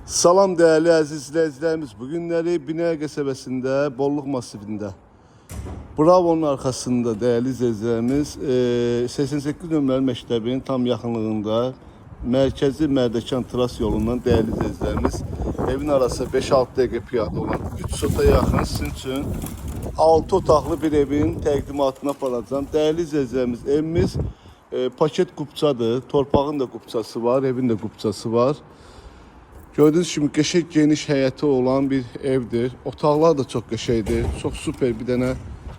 Salam değerli əziz izləyicilərimiz. Bugünləri Binəyə qəsəbəsində, Bolluq masifində, Bravo'nun arxasında değerli izləyicilərimiz 88 nömrəli məktəbin tam yaxınlığında mərkəzi Mərdəkan Tras yolundan değerli izləyicilərimiz evin arası 5-6 dəqiqə piyada olan 3 sota yaxın sizin üçün 6 otaqlı bir evin təqdimatına aparacağım. Değerli izləyicilərimiz, evimiz paket kupçadır. Torpağın da kupçası var, evin de kupçası var. Gördüğünüz gibi qəşəng geniş həyəti olan bir evdir. Otaqlar da çox qəşəngdir. Çox super bir dənə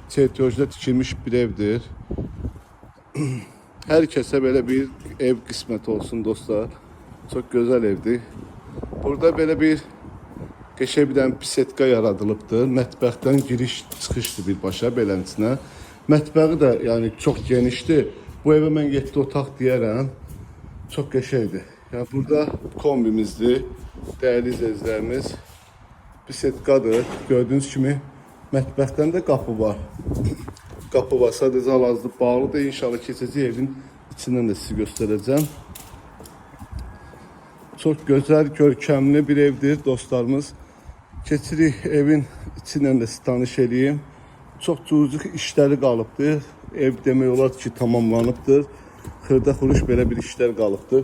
çertyojda tikilmiş bir evdir. Hər kəsə belə bir ev qismət olsun dostlar. Çox gözəl evdir. Burada belə bir qəşəng bir dənə pisetka yaradılıbdır. Mətbəxdən giriş çıxışdır birbaşa beləsinə. Mətbəxi də yəni çox genişdir. Bu evə mən 7 otaq deyərəm. Çox qəşəngdir. Yani burada kombimizdir. Değerli izləyicilərimiz, pisetkadır. Gördüğünüz kimi mətbəxdən də qapı var. Qapı var. Sadəcə hal-hazırda bağlıdır. İnşallah keçəcək evin içindən də sizi göstərəcəm. Çox gözəl, görkəmli bir evdir dostlarımız. Keçirik evin içindən də sizi tanış edeyim. Çox cüzi işləri qalıbdır. Ev demək olar ki tamamlanıbdır. Xırda-xuruş belə bir işlər qalıbdır.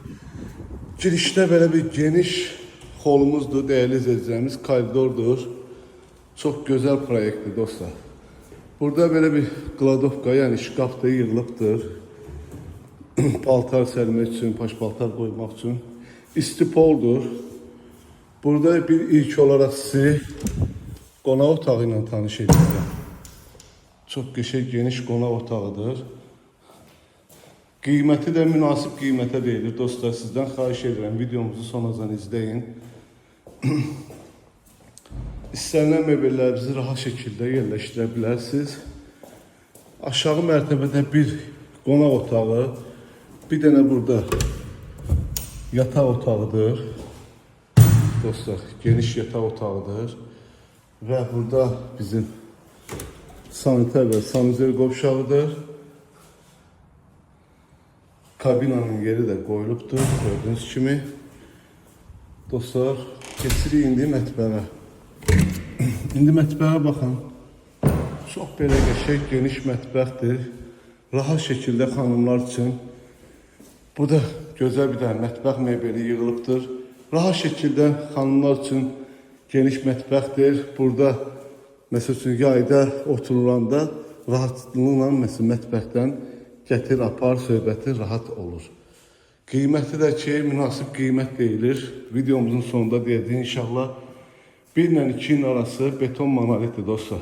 Girişdə belə bir geniş holumuzdur değerli izləyicilərimiz, koridordur. Çox gözəl proyektdir dostlar. Burada belə bir kladovka, yəni şkaf da yığılıbdır. Paltar sərmək üçün, paş-paltar qoymaq üçün. İstipoldur. Burada bir ilk olaraq sizi qonaq otağı ilə tanış edirəm. Çox qəşəng geniş qonaq otağıdır. Qiyməti də münasib qiymətə deyilir dostlar. Sizdən xahiş edirəm videomuzu sonacan izləyin. İstənilən mebellərinizi rahat şəkildə yerləşdirə bilərsiniz. Aşağı mərtəbədə bir qonaq otağı, bir dənə burada yataq otağıdır. Dostlar, geniş yataq otağıdır. Və burada bizim saniter və sanuzel qovşağıdır. Kabinanın yeri də qoyulubdur, gördüğünüz kimi. Dostlar, keçirik indi mətbəxə. İndi mətbəxə baxın. Çox belə qəşəng, geniş mətbəxdir. Rahat şəkildə xanımlar üçün. Burada gözəl bir dənə mətbəx mebeli yığılıbdır. Rahat şəkildə xanımlar üçün geniş mətbəxdir. Burada, məsəl üçün, yayda oturulanda rahatlıqla mətbəxdən gətir, apar, söhbəti rahat olur. Qiyməti də ki, münasib qiymət deyilir. Videomuzun sonunda deyəcəyik inşallah. 1 ilə 2'nin arası beton monolitdir dostlar.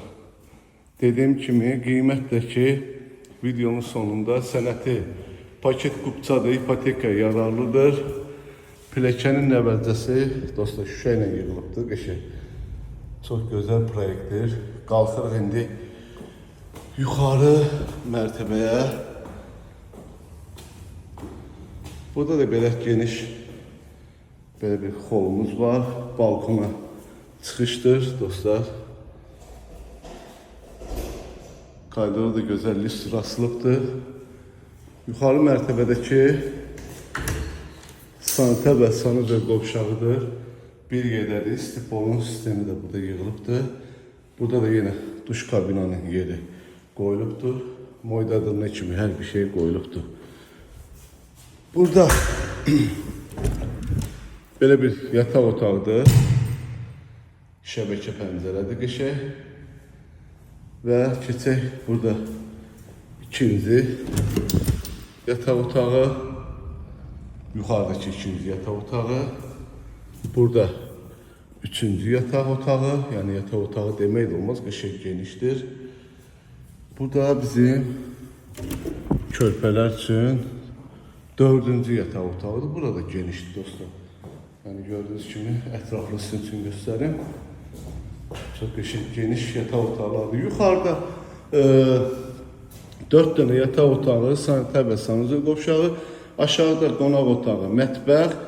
Dediyim kimi, qiymət də ki, videonun sonunda sənəti paket kupçadır, ipoteka yararlıdır. Piləkənin nəvəlcəsi dostlar şüşə ilə yığılıbdır, qəşəng. Çox gözəl proyektdir. Qalxırıq indi yuxarı mərtəbəyə. Burada da belə geniş belə bir holumuz var. Balkona çıxışdır dostlar. Koridor da gözəl lüstrasılıbdır. Yuxarı mərtəbədəki saniter və sanuzel qovşağıdır. Bir yerdədir. Stipolun sistemi də burada yığılıbdır. Burada da yenə duş kabinanın yeri qoyulubdur. Moydadır ne kimi hər bir şey qoyulubdur. Burada belə bir yataq otağıdır. Şəbəkə pəncərədir qəşəng. Və keçək burada ikinci yataq otağı. Yuxarıdakı ikinci yataq otağı. Burada üçüncü yataq otağı. Yəni yataq otağı demək də olmaz, qəşəng genişdir. Burada bizim körpələr üçün dördüncü yataq otağıdır. Burada genişdir dostlar. Yani gördüğünüz kimi ətraflı sizin üçün göstərim. Çox qəşəng geniş yataq otaqlardır. Yuxarıda 4 dənə yataq otağı, saniter və sanuzel qovşağı, aşağıda qonaq otağı, mətbəx,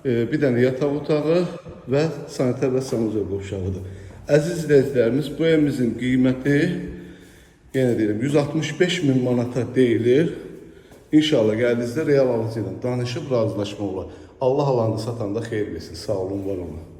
bir dənə yataq otağı və saniter və sanuzel qovşağıdır. Əziz izləyicilərimiz, bu evimizin qiyməti yenə deyirəm 165.000 manata deyilir. İnşallah gəldiyinizdə real alıcı ilə danışıb razılaşma olar. Allah alanı satanda xeyir versin. Sağ olun, var olun.